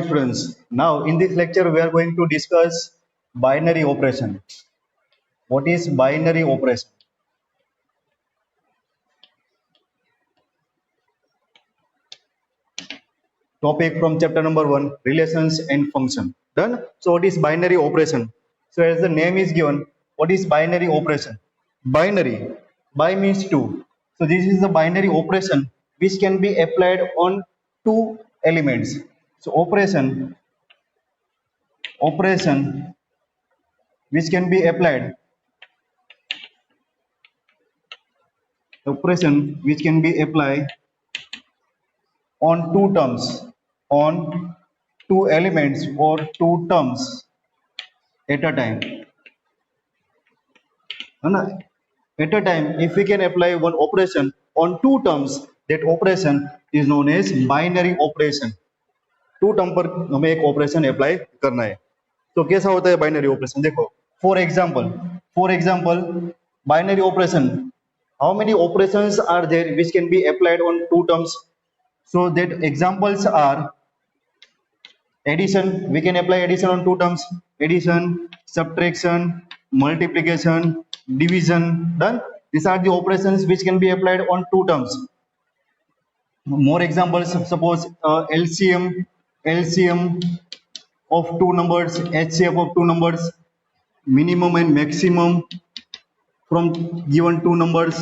students, now in this lecture we are going to discuss binary operation. What is binary operation? Topic from chapter number 1, relations and function. Done. So what is binary operation? So as the name is given, what is binary operation? Binary, bi means two. So this is the binary operation which can be applied on two elements. So operation which can be applied on two terms, on two elements or two terms at a time. At a time, if we can apply one operation on two terms, that operation is known as binary operation. Two term पर हमें एक operation apply करना है. तो कैसा होता है binary operation? देखो, for example binary operation, how many operations are there which can be applied on two terms? So that examples are addition, we can apply addition on two terms, addition, subtraction, multiplication, division. Done. These are the operations which can be applied on two terms. More examples, suppose LCM of two numbers, HCF of two numbers, minimum and maximum from given two numbers.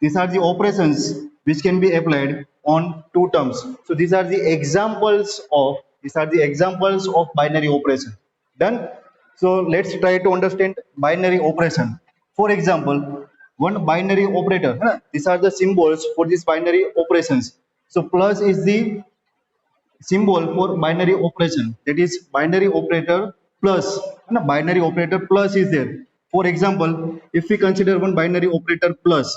These are the operations which can be applied on two terms. So these are the examples of binary operation. Done. So let's try to understand binary operation. For example, one binary operator. These are the symbols for these binary operations. So plus is the symbol for binary operation. That is binary operator plus. Binary operator plus is there. For example, if we consider one binary operator plus.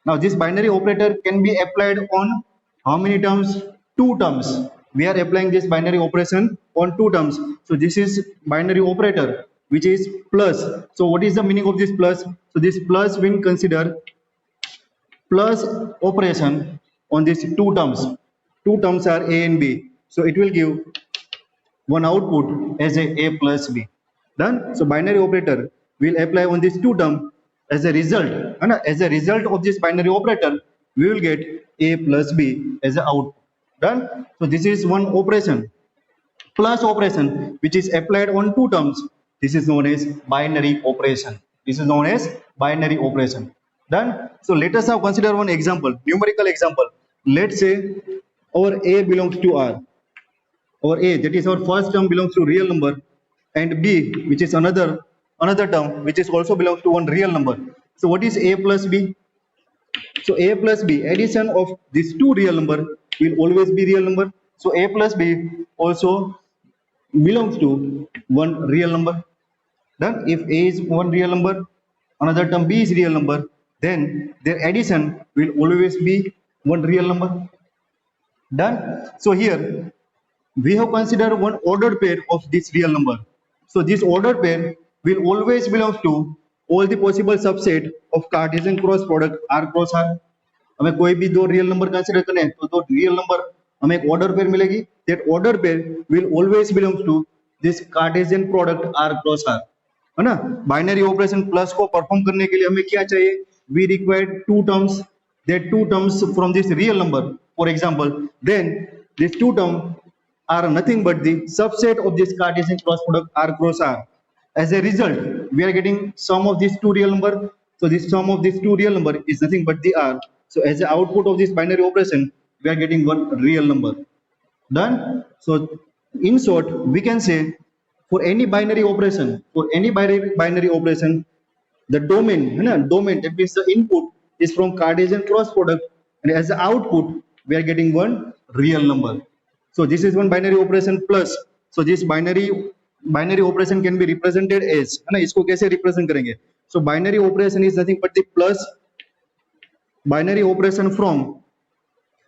Now this binary operator can be applied on how many terms? Two terms. We are applying this binary operation on two terms. So this is binary operator which is plus. So what is the meaning of this plus? So this plus when consider plus operation on these two terms. Two terms are A and B. So it will give one output as a plus B. Done. So binary operator will apply on these two terms. As a result of this binary operator, we will get A plus B as an output. Done. So this is one operation. Plus operation which is applied on two terms. This is known as binary operation. Done. So let us now consider one example, numerical example. Let's say our A belongs to R. Our A, that is our first term, belongs to real number, and B, which is another term which is also belongs to one real number. So what is A plus B? So A plus B, addition of these two real number will always be real number. So A plus B also belongs to one real number. Then if A is one real number, another term B is real number, then their addition will always be one real number. Done. So here we have considered one ordered pair of this real number. So this ordered pair will always belong to all the possible subset of Cartesian cross product R cross R. हमें कोई भी दो real number consider करने हैं तो दो real number हमें एक ऑर्डर पेयर मिलेगी. That order pair will always belong to this Cartesian product R cross R. है ना. बाइनरी ऑपरेशन प्लस को परफॉर्म करने के लिए हमें क्या चाहिए? We require two terms. That two terms from this real number, for example, then these two terms are nothing but the subset of this Cartesian cross product R cross R. As a result, we are getting sum of these two real number. So this sum of these two real number is nothing but the R. So as the output of this binary operation, we are getting one real number. Done. So in short, we can say for any binary operation, the domain, that means the input is from Cartesian cross product, and as the output, we are getting one real number. So this is one binary operation plus. So this binary operation can be represented as, है ना, इसको कैसे represent करेंगे? So binary operation is nothing but the plus binary operation from,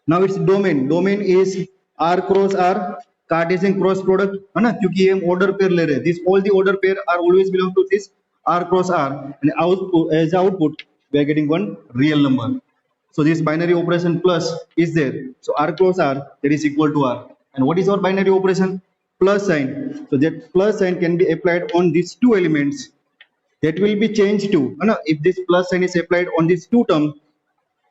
now its domain is R cross R, Cartesian cross product, है ना, क्योंकि हम order pair ले रहे हैं. This all the order pair are always belong to this R cross R, and output, as output we are getting one real number. So this binary operation plus is there. So R cross R, that is equal to R. And what is our binary operation? plus sign, so that plus sign can be applied on these two elements, that will be changed to, if this plus sign is applied on these two terms,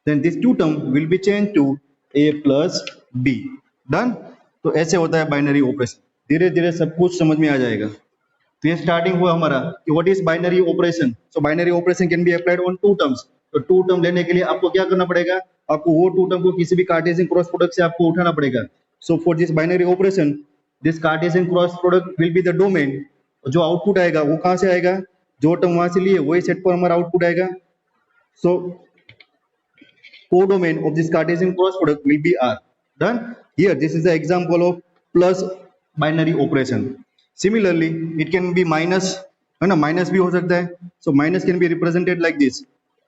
then this two term will be changed to a plus b. Done. तो ऐसे होता है binary operation. धीरे धीरे सब कुछ समझ में आ जाएगा. तो ये स्टार्टिंग हुआ हमारा कि what is binary operation. So binary operation can be applied on two terms. तो टू टर्म लेने के लिए आपको क्या करना पड़ेगा, आपको वो टू टर्म को किसी भी कार्टेशियन क्रॉस प्रोडक्ट से आपको उठाना पड़ेगा. So for this binary operation this Cartesian cross product will be the domain. जो आउटपुट आएगा वो कहां से आएगा, जो टर्म वहां से लिए वही सेट पर हमारा आउटपुट आएगा. सो codomain of this Cartesian cross product will be R. Done. Here, this is the example of plus binary operation. Similarly, it can be minus, है ना, minus भी हो सकता है. So minus can be represented like this.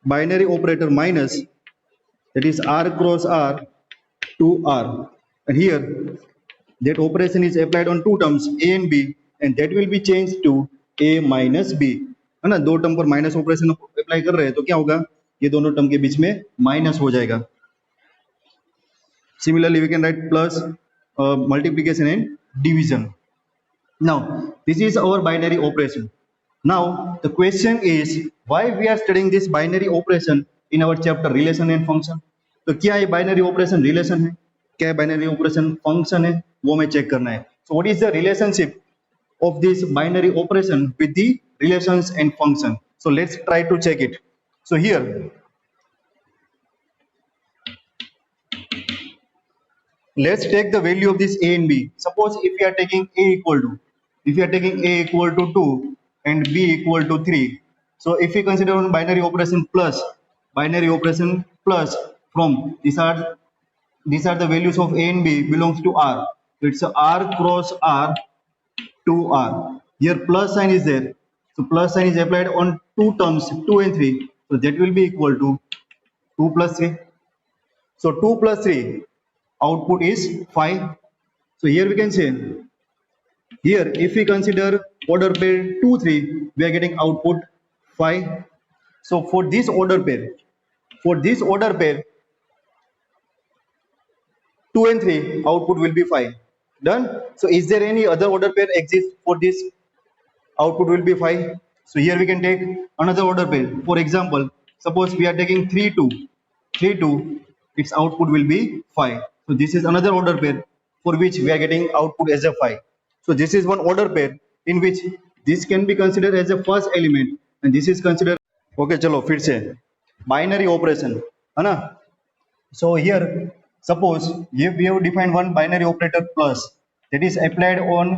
Binary operator minus, that is R cross R to R. And here, that operation is applied on two terms A and B, and that will be changed to A minus B. है ना, दो term पर minus operation apply कर रहे हैं तो क्या होगा, ये दोनों टर्म के बीच में माइनस हो जाएगा. Similarly we can write plus multiplication and division. Now this is our binary operation. Now the question is why we are studying this binary operation in our chapter relation and function. तो क्या ये binary operation relation है, क्या binary operation function है, वो हमें check करना है. सो what is the relationship of this binary operation with the relations and function. So let's try to check it. So here let's take the value of this a and b. Suppose if we are taking a equal to 2 and b equal to 3. So if we consider one binary operation plus from these are the values of a and b belongs to r. So it's a r cross r to r. Here plus sign is there, so plus sign is applied on two terms 2 and 3. So that will be equal to 2 plus 3. So 2 plus 3 output is 5. So here we can say, here if we consider order pair 2 3, we are getting output 5. So for this order pair 2 and 3 output will be 5. Done. So is there any other order pair exists for this output will be 5? So here we can take another order pair. For example, suppose we are taking 3 2, its output will be 5. So this is another order pair for which we are getting output as a 5. So this is one order pair in which this can be considered as a first element and this is considered. Okay, चलो फिर से binary operation है ना. So here suppose if we have defined one binary operator plus that is applied on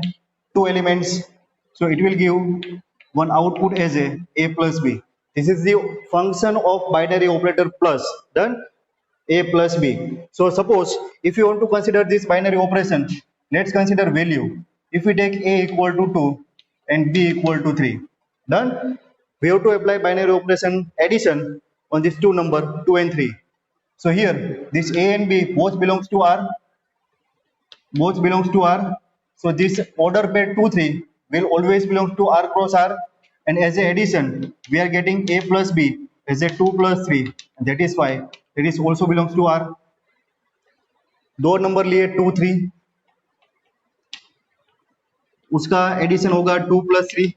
two elements, so it will give one output as a plus b. This is the function of binary operator plus. Done. A plus b. So suppose if you want to consider this binary operation, let's consider value. If we take a equal to 2 and b equal to 3. Done. We have to apply binary operation addition on these two number 2 and 3. So here this a and b both belongs to r. So this order pair 2 3 will always belong to r cross r, and as a addition we are getting a plus b as a 2 plus 3, and that is 5. That is also belongs to r. दो number लिए 2 3, उसका addition होगा 2 plus 3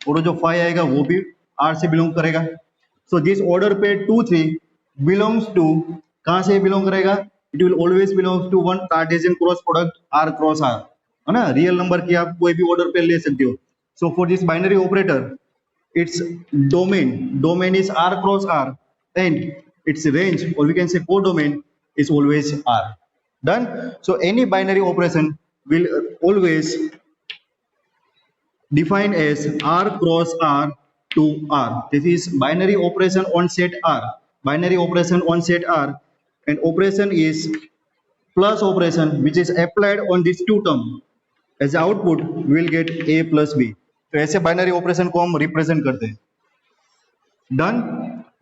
और जो 5 आएगा वो भी r से बिलोंग करेगा. So this order pair 2 3 belongs to, कहां से बिलोंग करेगा, it will always belongs to one Cartesian cross product r cross r, है ना. रियल नंबर की आप कोई भी ऑर्डर पे ले सकते हो. So for this binary operator its domain is r cross r and its range, or we can say codomain, is always r. Done. So any binary operation will always define as r cross r to r. This is binary operation on set r. And operation is plus operation which is applied on these two terms. As output we will get a plus b. तो ऐसे binary operation को हम represent करते हैं. Done.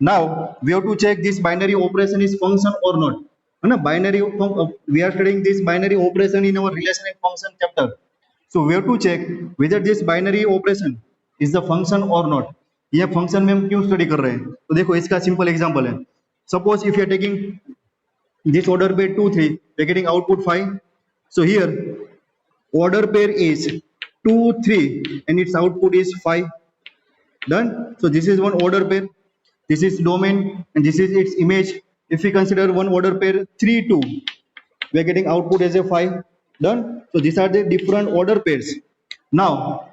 Now we have to check this binary operation is function और not, है ना. Binary we are studying this binary operation in our relation and function chapter. So we have to check whether this binary operation is the function और not. ये function में हम क्यों study कर रहे हैं, तो देखो इसका सिंपल एग्जांपल है. Suppose if you are taking this order pair 2 3, we are getting output 5. So here order pair is 2, 3 and its output is 5. Done. So this is one order pair. This is domain and this is its image. If we consider one order pair 3, 2, we are getting output as a 5. Done. So these are the different order pairs. Now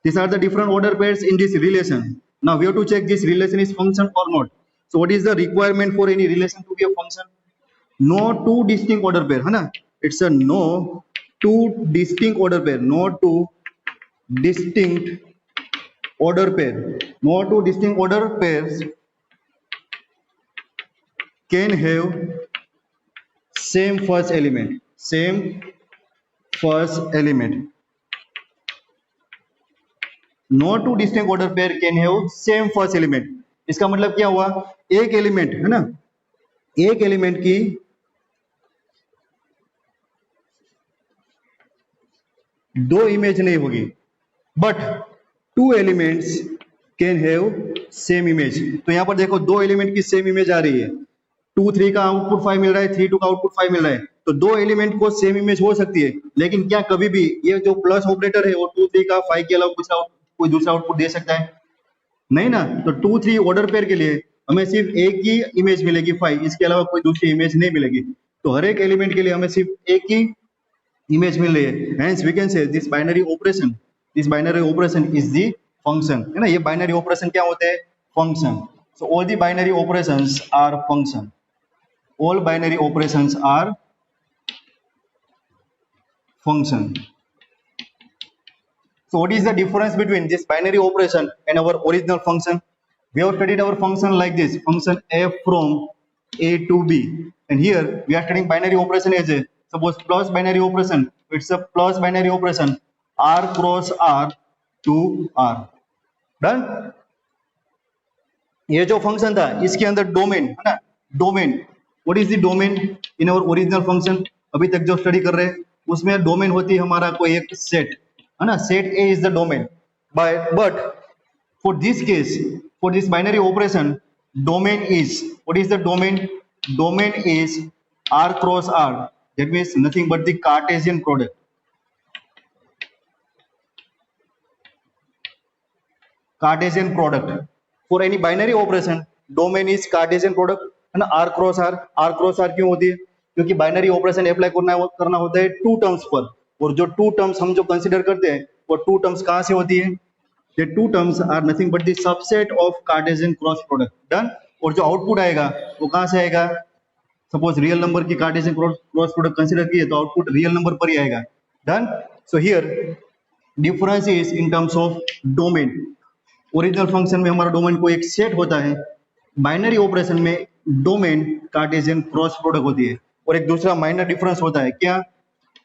these are the different order pairs in this relation. Now we have to check this relation is function or not. So what is the requirement for any relation to be a function? No two distinct order pair, है ना? It's a no two distinct order pair. No two distinct order pair. No two distinct order pairs can have same first element. Same first element. No two distinct order pair can have same first element. इसका मतलब क्या हुआ? एक element है ना, एक element की दो इमेज नहीं होगी, but two elements can have same image. तो यहां पर देखो दो एलिमेंट की सेम इमेज आ रही है. 2, 3 का आउटपुट 5 मिल रहा है, 3, 2 का आउटपुट 5 मिल रहा है. तो दो एलिमेंट को सेम इमेज हो सकती है, लेकिन क्या कभी भी ये जो प्लस ऑपरेटर है वो 2, 3 का 5 के अलावा कोई दूसरा आउटपुट दे सकता है? नहीं ना. तो 2, 3 ऑर्डर पेयर के लिए हमें सिर्फ एक ही इमेज मिलेगी 5, इसके अलावा कोई दूसरी इमेज नहीं मिलेगी. तो हर एक एलिमेंट के लिए हमें सिर्फ एक ही इमेज मिल रही है. Hence we can say this binary operation is the function, है ना. ये बाइनरी ऑपरेशन क्या होते हैं? Function. So all the binary operations are function. All binary operations are function. So what is the difference between this binary operation and our original function? We have studied our function like this, function f from a to b, and here we are studying binary operation as a, suppose plus binary operation, it's a plus binary operation r cross r to r. Done. ये जो function था इसके अंदर domain है ना, domain. What is the domain in our original function? अभी तक जो स्टडी कर रहे हैं उसमें डोमेन होती है हमारा कोई एक सेट, है ना. Set A is the domain, but for this case, for this binary operation, domain is, what is the domain? Domain is r cross r. That means nothing but the Cartesian product. Cartesian product. For any binary operation, domain is Cartesian product, है ना. r cross r. r cross r क्यों होती है? क्योंकि binary operation apply करना होता है to terms पर, और जो टू टर्म्स हम जो कंसीडर करते हैं वो टू टर्म्स कहां से होती है? ये two terms are nothing but the subset of Cartesian cross product. Done. और जो आउटपुट आएगा वो कहां से आएगा? सपोज रियल नंबर की कार्टेशियन क्रॉस प्रोडक्ट कंसीडर किए तो आउटपुट रियल नंबर पर ही आएगा. Done. So here difference is in terms of domain. Original function में हमारा डोमेन को एक सेट होता है, बाइनरी ऑपरेशन में डोमेन कार्टेशियन क्रॉस प्रोडक्ट होती है. और एक दूसरा माइनर डिफरेंस होता है क्या?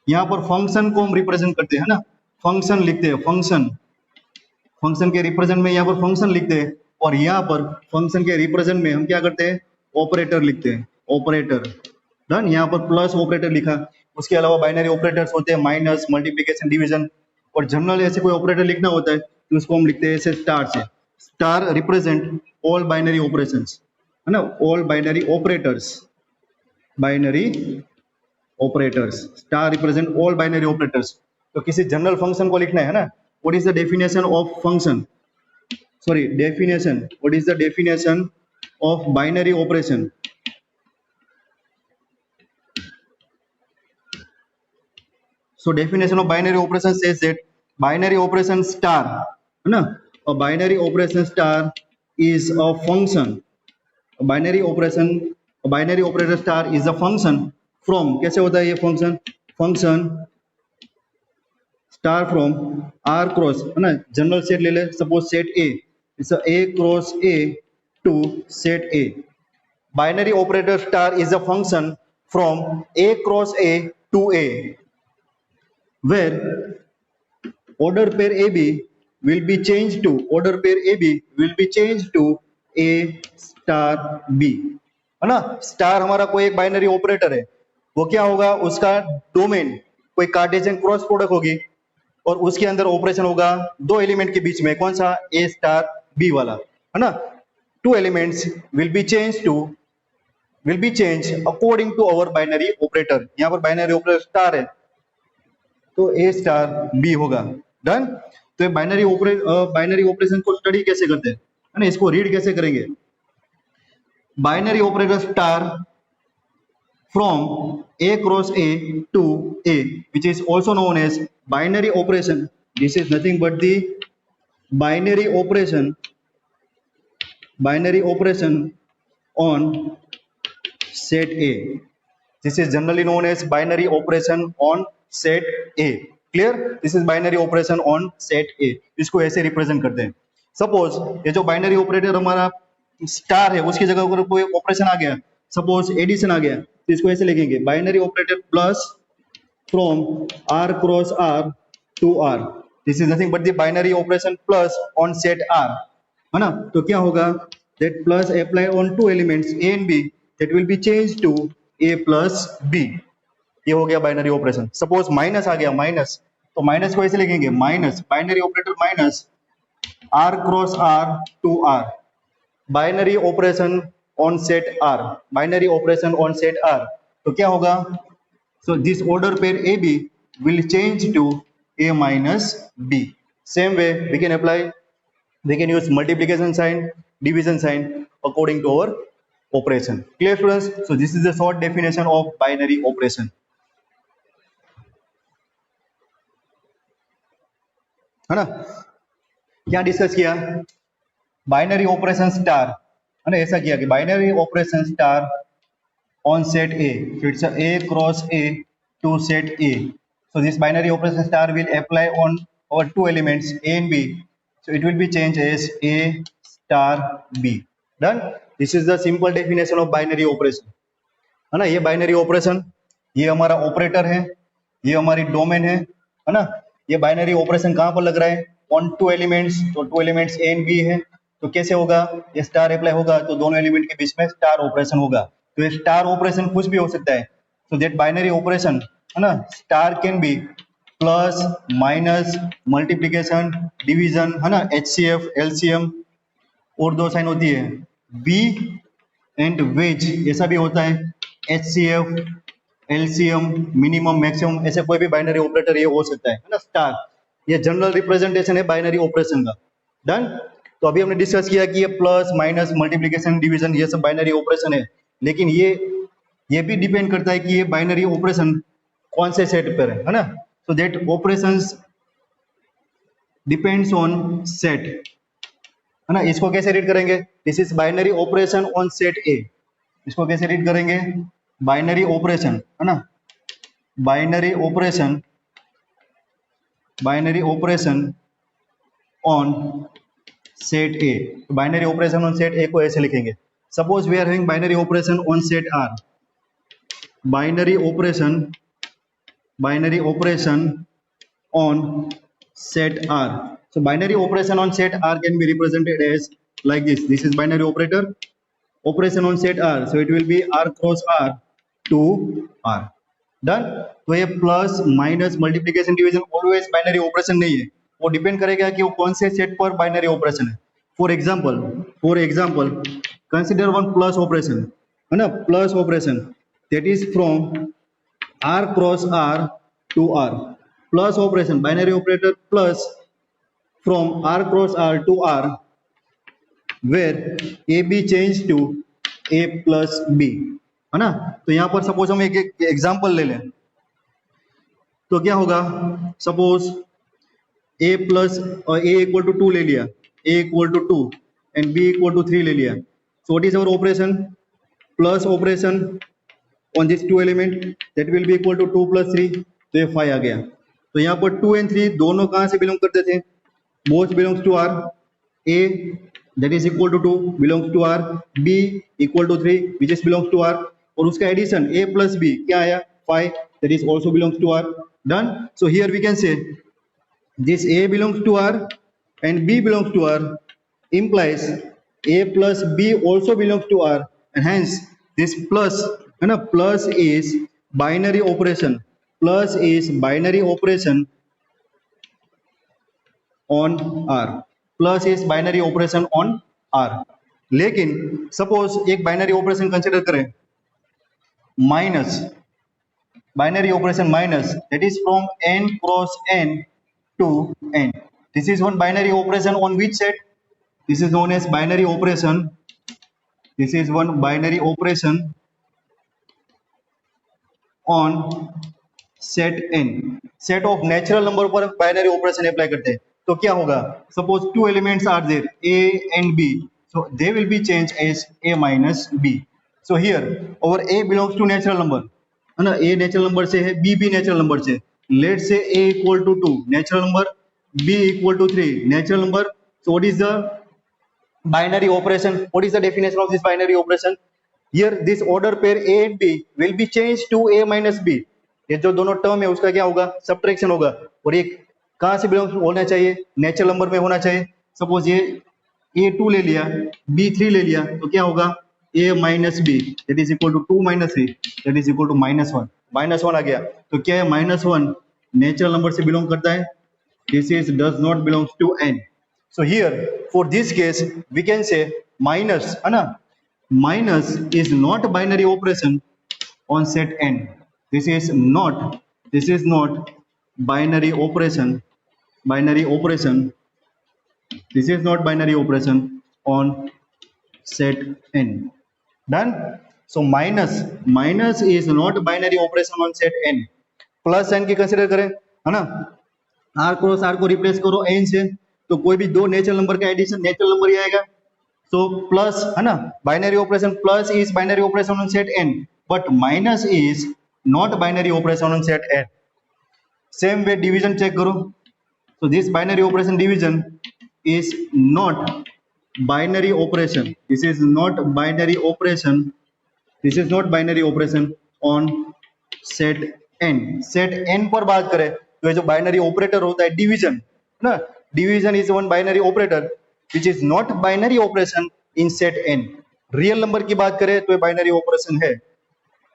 यहाँ पर फंक्शन को हम रिप्रेजेंट करते हैं ना, फंक्शन लिखते हैं. फंक्शन के रिप्रेजेंट में यहाँ पर फंक्शन लिखते हैं, और यहाँ पर फंक्शन के रिप्रेजेंट में हम क्या करते हैं? ऑपरेटर लिखते हैं. ऑपरेटर. डन. यहाँ पर प्लस ऑपरेटर लिखा. उसके अलावा बाइनरी ऑपरेटर्स होते हैं माइनस, मल्टीप्लिकेशन, डिवीजन, और जनरल ऐसे कोई ऑपरेटर लिखना होता है तो उसको हम लिखते हैं ऐसे स्टार से. Star represent all binary operations, है ना. All binary operators. Binary operators. Star represent all binary operators. तो किसी जनरल फंक्शन को लिखना है ना. What is the definition of function? Sorry, definition. What is the definition of binary operation? So definition of binary operation says that binary operation star, है ना, a binary operation star is a function. A binary operator star is a function from, कैसे होता है ये function? Function star from r cross, है ना. General set ले ले, suppose set A, it's a cross A to set A. Binary operator star is a function from A cross A to A, where order pair AB will be changed to A star B, है ना. Star हमारा कोई एक binary operator है, वो क्या होगा? उसका डोमेन कोई कार्टेशियन क्रॉस प्रोडक्ट होगी, और उसके अंदर ऑपरेशन होगा दो एलिमेंट के बीच में. कौन सा? A स्टार B वाला, है ना. Two elements will be changed according to our binary operator. यहाँ पर बाइनरी ऑपरेटर स्टार है, तो ए स्टार बी होगा। डन। तो बाइनरी ऑपरेशन को स्टडी कैसे करते हैं, है ना, इसको रीड कैसे करेंगे? Binary operator star from A cross A to A, which is also known as binary operation. This is nothing but the binary operation on set A. This is generally known as binary operation on set A. Clear? This is binary operation on set A. इसको ऐसे represent करते हैं। Suppose ये जो binary operator हमारा star है उसकी जगह पर कोई ऑपरेशन आ गया, सपोज एडिशन आ गया, तो इसको ऐसे लिखेंगे binary operator plus from R cross R to R. This is nothing but the binary operation plus on set R, है ना। तो क्या होगा, that plus apply on two elements A and B, that will be change to A plus B. ये हो गया binary operation. Suppose minus आ गया, माइनस, तो माइनस को ऐसे लिखेंगे minus binary operator minus R cross R to R, binary operation on set R, binary operation on set R. तो क्या होगा, so this order pair A B will change to A minus B. Same way we can apply, we can use multiplication sign, division sign according to our operation. Clear students? So this is the short definition of binary operation, है ना। क्या discuss किया, binary operation star, है ना, ऐसा किया कि binary operation star on set A, so it's a cross A to set A. So this binary operation star will apply on our two elements A and B. So it will be changed as A star B. Done. This is the simple definition of binary operation, है ना। ये binary operation, ये हमारा operator है, ये हमारी domain है ना। ये बाइनरी ऑपरेशन कहाँ पर लग रहा है, ऑन टू एलिमेंट्स, तो two elements A and B है, तो कैसे होगा, ये स्टार अप्लाई होगा तो दोनों एलिमेंट के बीच में स्टार ऑपरेशन होगा। तो ये स्टार ऑपरेशन कुछ भी हो सकता है, तो दैट बाइनरी ऑपरेशन, है ना, star can be plus minus multiplication division, है ना, HCF LCM, और दो साइन होती है बी एंड वेज, ऐसा भी होता है HCF LCM मिनिमम मैक्सिमम, ऐसे कोई भी बाइनरी ऑपरेटर ये हो सकता है ना। स्टार ये जनरल रिप्रेजेंटेशन है बाइनरी ऑपरेशन का। डन। तो अभी हमने डिस्कस किया कि ये प्लस माइनस मल्टीप्लीकेशन डिवीजन ये सब बाइनरी ऑपरेशन है, लेकिन ये भी डिपेंड करता है कि ये बाइनरी ऑपरेशन कौन से सेट पर है ना। So that operations depends on set, है ना। इसको कैसे रीड करेंगे, this is binary operation on set A, इसको कैसे रीड करेंगे, बाइनरी ऑपरेशन, है ना, binary operation on set A. Binary operation on set A को ऐसे लिखेंगे, suppose we are having binary operation on set R, binary operation on set R. So binary operation on set R can be represented as like this. This is binary operation on set R. So it will be R cross R to R. Done. तो ये plus minus multiplication division always binary operation नहीं है, वो depend करेगा कि वो कौन से सेट पर बाइनरी ऑपरेशन है। For example consider one plus operation, है ना, plus operation that is from R cross R to R. Plus operation binary operator plus from R cross R to R where AB change to A plus B, है ना। तो यहाँ पर suppose हम एक example ले लें, तो क्या होगा, सपोज A प्लस और A इक्वल टू 2 ले लिया, A equal to 2 and B equal to 3 ले लिया। So what is our operation, plus operation on this two element that will be equal to 2 plus 3, तो ये 5 आ गया। तो यहाँ पर 2 एंड 3 दोनों कहाँ से बिलोंग करते थे, both belongs to R. A that is equal to 2 belongs to R. B equal to 3 which is belongs to R. और उसका एडिशन A plus B क्या आया 5 that is also belongs to R. Done. So here we can say this A belongs to R and B belongs to R implies A plus B also belongs to R, and hence this plus, है ना, plus is binary operation. Plus is binary operation on R. Plus is binary operation on R. लेकिन suppose एक binary operation consider करें minus binary operation minus, that is from n cross n to n. This is one binary operation on which set? This is known as binary operation. This is one binary operation on set n. Set of natural number पर binary operation apply करते हैं तो क्या होगा? Suppose two elements are there a and b, so they will be changed as a minus b. so here our a belongs to natural number है ना, a natural number से है, b भी नेचुरल नंबर से. Let's say a equal to 2 natural number, b equal to 3 natural number. so what is the binary operation? What is the definition of this binary operation? Here this order pair a and b will be changed to a minus b. ये जो दोनों term है उसका क्या होगा? Subtraction होगा. और ये कहां से बिलोंग होना चाहिए? नेचुरल नंबर में होना चाहिए. सपोज ये a2 ले लिया, b3 ले लिया तो क्या होगा? a minus b that is equal to 2 minus 3 that is equal to minus 1. minus 1 आ गया तो क्या है? minus 1 नेचुरल नंबर से बिलोंग करता है. this is does not belongs to n. so here for this case we can say minus है ना, minus is not binary operation on set n. This is not binary operation. This is not binary operation on set n. Done. So minus is not binary operation on set n. Plus n की consider करें है ना, r cross r को replace करो n से तो कोई भी दो नेचुरल नंबर का एडिशन नेचुरल नंबर ही आएगा. so प्लस है ना, binary operation plus is binary operation on set n but minus is not binary operation on set n. same way division check करो. so this binary operation division is not binary operation. This is not binary operation on set n. set n पर बात करें तो ये जो binary operator होता है division ना, division is one binary operator which is not binary operation in set n. Real number की बात करें तो ये बाइनरी ऑपरेशन है,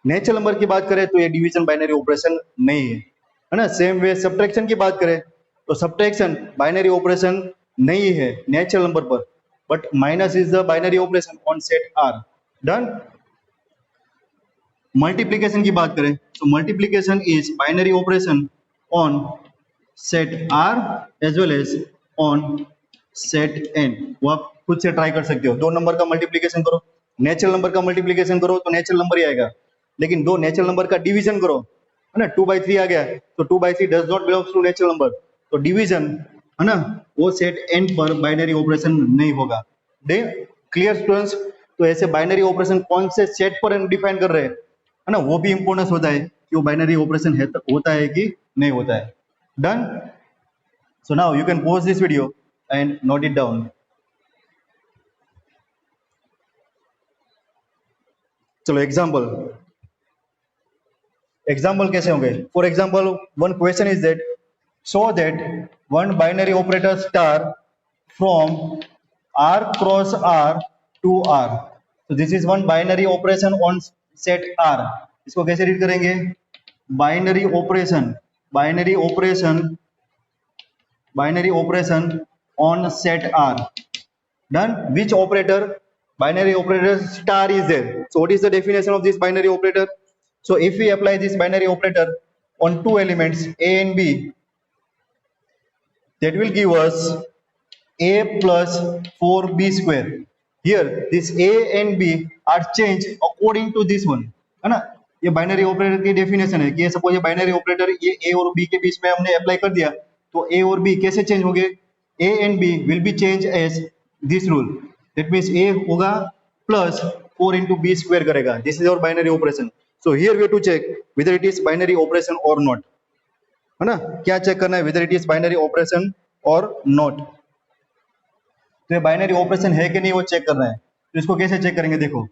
नेचुरल नंबर की बात करें तो ये डिवीजन बाइनरी ऑपरेशन नहीं है ना. सेम वे सब्ट्रैक्शन की बात करें तो सब्ट्रैक्शन बाइनरी ऑपरेशन नहीं है नेचुरल नंबर पर, but minus is the binary operation on set r. Done. Multiplication की बात करें तो multiplication is binary operation on set r as well as on set n. वो आप खुद से ट्राई कर सकते हो. दो नंबर का मल्टीप्लिकेशन करो, नेचुरल नंबर का मल्टीप्लिकेशन करो तो नेचुरल नंबर ही आएगा, लेकिन दो नेचुरल नंबर का डिवीजन करो है ना, 2/3 आ गया तो 2/3 does not belongs to natural number. तो डिवीजन है ना वो सेट n पर बाइनरी ऑपरेशन नहीं होगा. The clear students? तो ऐसे बाइनरी ऑपरेशन कौन से सेट पर डिफाइन कर रहे हैं है ना, वो भी इंपॉर्टेंस होता है कि वो बाइनरी ऑपरेशन है होता है कि नहीं होता है. Done. So now you can pause this video and note it down. चलो एग्जाम्पल कैसे होंगे? For example one question is that show that one binary operator star from r cross r to r. so this is one binary operation on set r. इसको कैसे read करेंगे? Binary operation on set r. done. Which operator? Binary operator star is there. So what is the definition of this binary operator? So if we apply this binary operator on two elements a and b, that will give us a plus 4b square. Here this a and b are changed according to this one है ना. ये binary operator की definition है कि suppose ये binary operator ये a और b के बीच में हमने अप्लाई कर दिया तो a और b कैसे चेंज होंगे? a and b will be changed as this rule. That means a होगा plus 4 into b square करेगा. This is our binary operation. So here we have to check whether it is binary operation or not है ना. क्या check करना है? whether it is binary operation or not. तो ये binary operation है कि नहीं वो चेक करना है. तो इसको कैसे चेक करेंगे? देखो.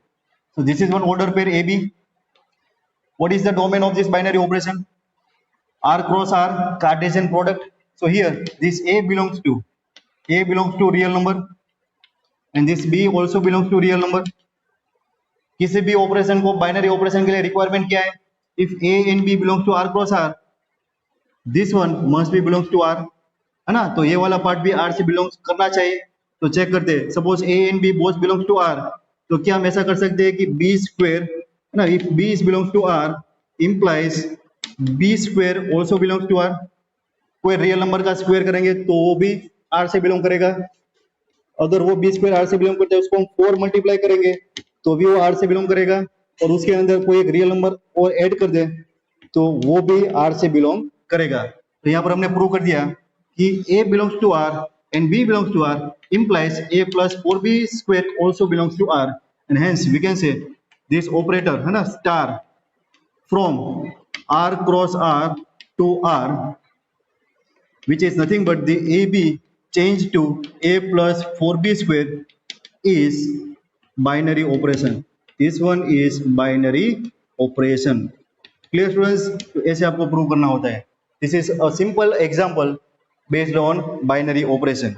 So this is one order pair AB. What is the domain of this binary operation? R cross R, Cartesian product. So here this A belongs to real number and this B also belongs to real number. किसी भी operation को binary operation के लिए requirement क्या है? If A and B belongs to R cross R, this one must be belongs to R है ना. तो ये वाला पार्ट भी R से बिलोंग करना चाहिए. तो चेक करते हैं. Suppose A and B both belongs to R, तो क्या हम ऐसा कर सकते हैं कि B square है ना, if B is belongs to R implies B square also belongs to R, कोई रियल नंबर का स्क्वायर करेंगे तो वो भी आर से बिलोंग करेगा। अगर वो बी स्क्वायर आर से बिलोंग करता है उसको हम 4 मल्टीप्लाई करेंगे तो भी वो आर से बिलोंग करेगा, और उसके अंदर कोई एक रियल नंबर और ऐड कर दे तो वो भी आर से बिलोंग करेगा। तो यहाँ पर हमने प्रूव कर दिया कि A belongs to R and B belongs to R implies a plus 4b square also belongs to R, and hence we can say this operator है ना star from R cross R to R, which is nothing but the AB changed to a plus 4b square, is binary operation. This one is binary operation. Clear students? तो ऐसे आपको prove करना होता है. This is a simple example based on binary operation.